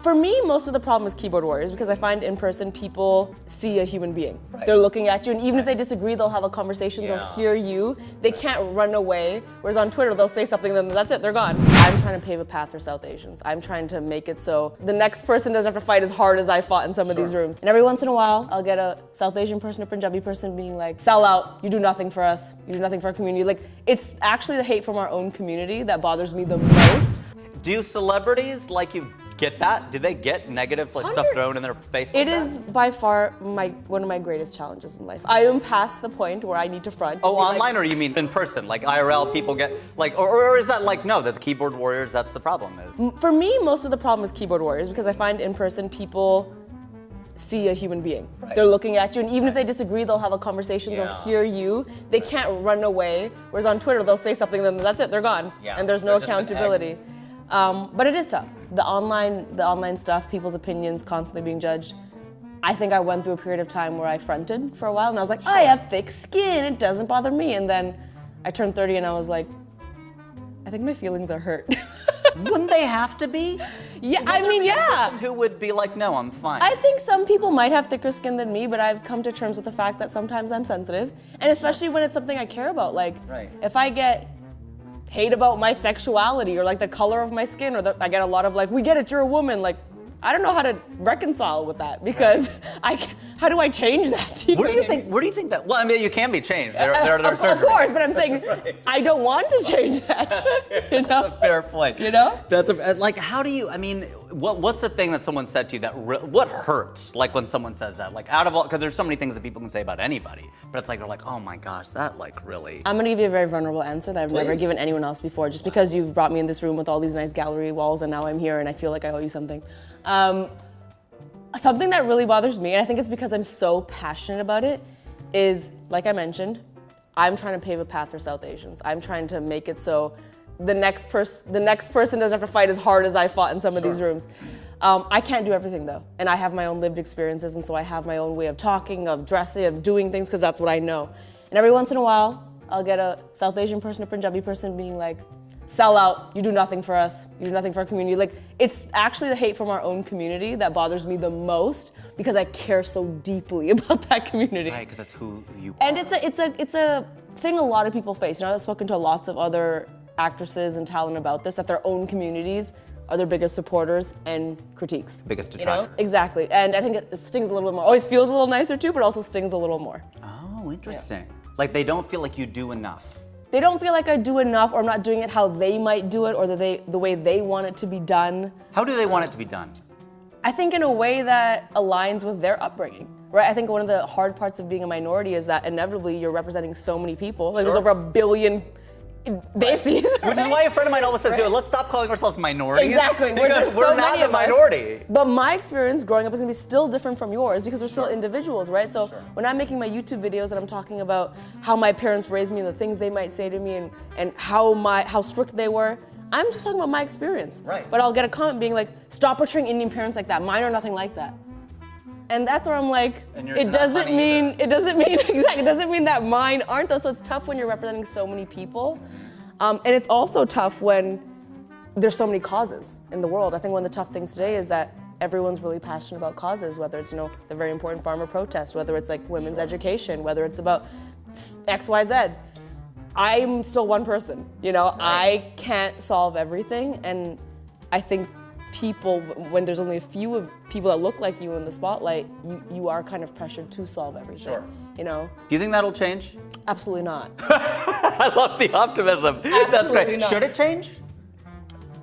For me, most of the problem is keyboard warriors because I find in person people see a human being. Right. They're looking at you, and even if they disagree, they'll have a conversation, Yeah. they'll hear you. They can't run away. Whereas on Twitter, they'll say something, then that's it, they're gone. I'm trying to pave a path for South Asians. I'm trying to make it so the next person doesn't have to fight as hard as I fought in some of these rooms. And every once in a while, I'll get a South Asian person, a Punjabi person being like, sell out, you do nothing for us, you do nothing for our community. Like, it's actually the hate from our own community that bothers me the most. Do celebrities like you get that? Do they get negative stuff thrown in their face like It is by far one of my greatest challenges in life. I am past the point where I need to front. Oh, online, or you mean in person? Like IRL, people get like, or is that like, no, that's keyboard warriors, that's the problem is? For me, most of the problem is keyboard warriors because I find in person people see a human being. Right. They're looking at you, and even if they disagree, they'll have a conversation, Yeah. they'll hear you. They can't run away. Whereas on Twitter, they'll say something, then that's it, they're gone. Yeah. And there's no They're just an accountability. But it is tough. The online stuff, people's opinions constantly being judged. I think I went through a period of time where I fronted for a while, and I was like, I have thick skin, it doesn't bother me. And then I turned 30 and I was like, I think my feelings are hurt. Wouldn't they have to be? Yeah, I mean, yeah. Who would be like, no, I'm fine? I think some people might have thicker skin than me, but I've come to terms with the fact that sometimes I'm sensitive, and especially when it's something I care about. Like, if I get hate about my sexuality or like the color of my skin, or I get a lot of like, we get it, you're a woman. Like, I don't know how to reconcile with that because how do I change that? Where do you think that? Well, I mean, you can be changed. There are of course, but I'm saying I don't want to change that. You know? That's a fair point. You know? That's like, how do you? I mean, what's the thing that someone said to you that what hurts? Like when someone says that, like out of all, because there's so many things that people can say about anybody, but it's like they're like, oh my gosh, that like really. I'm gonna give you a very vulnerable answer that I've never given anyone else before, just because you've brought me in this room with all these nice gallery walls, and now I'm here and I feel like I owe you something. Something that really bothers me, and I think it's because I'm so passionate about it, is, like I mentioned, I'm trying to pave a path for South Asians. I'm trying to make it so the next person doesn't have to fight as hard as I fought in some of these rooms. I can't do everything though, and I have my own lived experiences, and so I have my own way of talking, of dressing, of doing things, because that's what I know. And every once in a while, I'll get a South Asian person, a Punjabi person being like, sell out, you do nothing for us, you do nothing for our community. Like, it's actually the hate from our own community that bothers me the most because I care so deeply about that community. Right, because that's who you are. And it's a thing a lot of people face. You know, I've spoken to lots of other actresses and talent about this, that their own communities are their biggest supporters and critiques. Biggest detractors. You know? Exactly, and I think it stings a little bit more. Always feels a little nicer too, but also stings a little more. Oh, interesting. Like they don't feel like you do enough. They don't feel like I do enough, or I'm not doing it how they might do it, or the way they want it to be done. How do they want it to be done? I think in a way that aligns with their upbringing, right? I think one of the hard parts of being a minority is that inevitably you're representing so many people. Like there's over 1 billion Desis. Which is why a friend of mine always says, let's stop calling ourselves minorities. Exactly. Because we're not the minority. But my experience growing up is gonna be still different from yours because we're still individuals, right? So when I'm making my YouTube videos and I'm talking about how my parents raised me and the things they might say to me and how strict they were, I'm just talking about my experience. Right. But I'll get a comment being like, stop portraying Indian parents like that. Mine are nothing like that. And that's where I'm like, it doesn't mean exactly. It doesn't mean that mine aren't though. So it's tough when you're representing so many people, and it's also tough when there's so many causes in the world. I think one of the tough things today is that everyone's really passionate about causes, whether it's the very important farmer protest, whether it's like women's education, whether it's about X, Y, Z. I'm still one person. I can't solve everything, and I think people, when there's only a few of people that look like you in the spotlight, you are kind of pressured to solve everything. Sure. Do you think that'll change? Absolutely not. I love the optimism. That's great. Not. Should it change?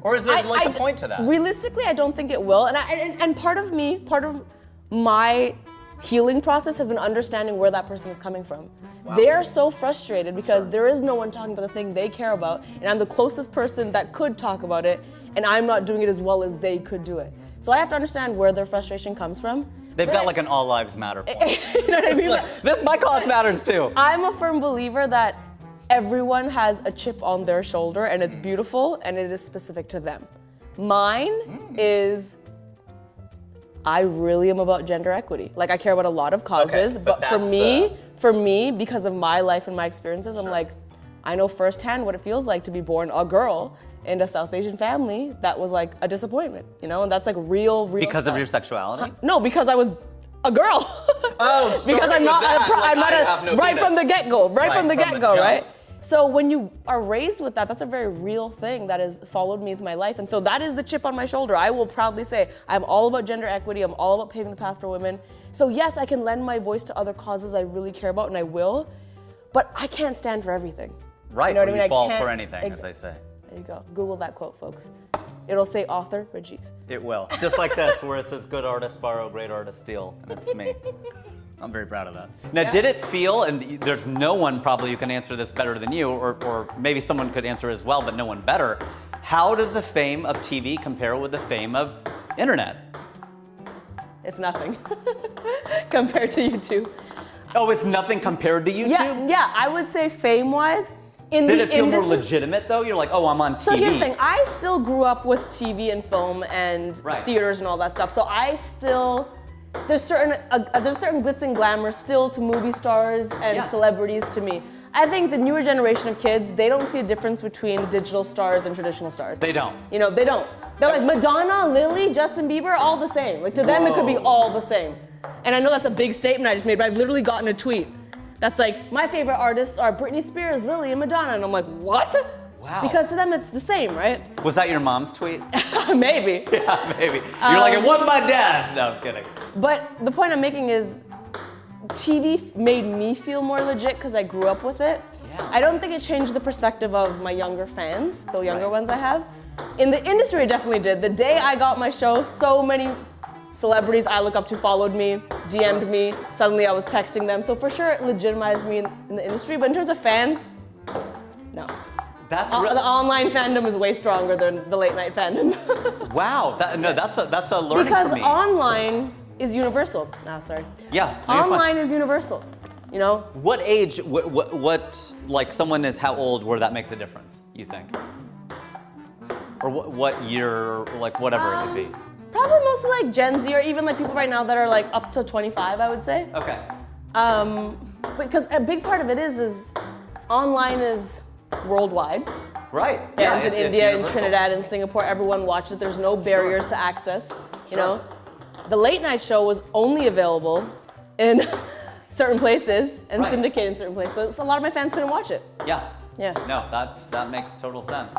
Or is there a point to that? Realistically, I don't think it will. And part of my healing process has been understanding where that person is coming from. Wow. They are so frustrated because there is no one talking about the thing they care about, and I'm the closest person that could talk about it, and I'm not doing it as well as they could do it. So I have to understand where their frustration comes from. They've got like an all lives matter point. You know what I mean? My cause matters too. I'm a firm believer that everyone has a chip on their shoulder and it's beautiful and it is specific to them. Mine is, I really am about gender equity. Like I care about a lot of causes, but for me, because of my life and my experiences, I'm like, I know firsthand what it feels like to be born a girl in a South Asian family that was like a disappointment, you know? And that's like real Because stuff. of your sexuality? No, because I was a girl. Oh, because I'm not right from the get-go, from the jump. right? So when you are raised with that, that's a very real thing that has followed me through my life. And so that is the chip on my shoulder. I will proudly say, I'm all about gender equity. I'm all about paving the path for women. So yes, I can lend my voice to other causes I really care about, and I will, but I can't stand for everything. Right, you know what I mean? You fall I for anything, as they say. There you go. Google that quote, folks. It'll say author Rajiv. It will. Just like this, where it says good artists borrow, great artists steal, and it's me. I'm very proud of that. Now, did it feel, and there's no one probably who can answer this better than you, or maybe someone could answer as well, but no one better. How does the fame of TV compare with the fame of internet? It's nothing compared to YouTube. Oh, it's nothing compared to YouTube? Yeah, I would say fame-wise, in Did the it feel industry, more legitimate though? You're like, oh, I'm on TV. So here's the thing, I still grew up with TV and film and theaters and all that stuff. So I still, there's certain glitz and glamour still to movie stars and celebrities to me. I think the newer generation of kids, they don't see a difference between digital stars and traditional stars. They don't. You know, they don't. They're like Madonna, Lilly, Justin Bieber, all the same. Like to them, it could be all the same. And I know that's a big statement I just made, but I've literally gotten a tweet that's like, my favorite artists are Britney Spears, Lilly, and Madonna. And I'm like, what? Wow. Because to them, it's the same, right? Was that your mom's tweet? Maybe. Yeah, maybe. You're like, it wasn't my dad's. No, I'm kidding. But the point I'm making is, TV made me feel more legit because I grew up with it. Yeah. I don't think it changed the perspective of my younger fans, the younger ones I have. In the industry, it definitely did. The day I got my show, so many celebrities I look up to followed me, DM'd me. Suddenly I was texting them. So for sure, it legitimized me in the industry. But in terms of fans, no. That's The online fandom is way stronger than the late night fandom. Wow, that's a learning because for me. online is universal. Sorry. Yeah. Online is universal. You know? What age? What like someone is how old where that makes a difference? You think? Or what year? Like whatever it would be. Probably mostly like Gen Z or even like people right now that are like up to 25, I would say. Okay. Because a big part of it is online is worldwide. Right. Yeah, in India, in Trinidad, in Singapore, everyone watches. There's no barriers to access. You know, the late night show was only available in certain places and syndicated in certain places. So a lot of my fans couldn't watch it. Yeah. Yeah. No, that makes total sense.